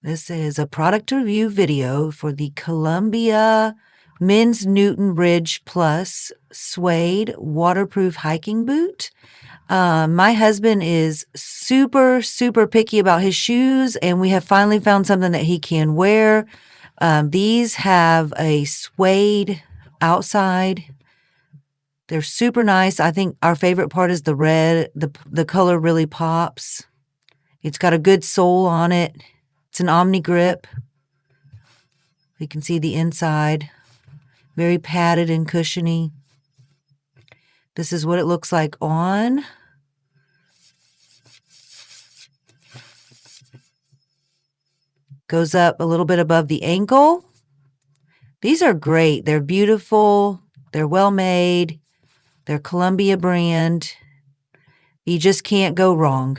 This is a product review video for the Columbia Men's Newton Ridge Plus Suede Waterproof Hiking Boot. My husband is super, super picky about his shoes, and we have finally found something that he can wear. These have a suede outside. They're super nice. I think our favorite part is the red. The color really pops. It's got a good sole on it. It's an Omni-Grip. You can see the inside. Very padded and cushiony. This is what it looks like on. Goes up a little bit above the ankle. These are great. They're beautiful. They're well made. They're Columbia brand. You just can't go wrong.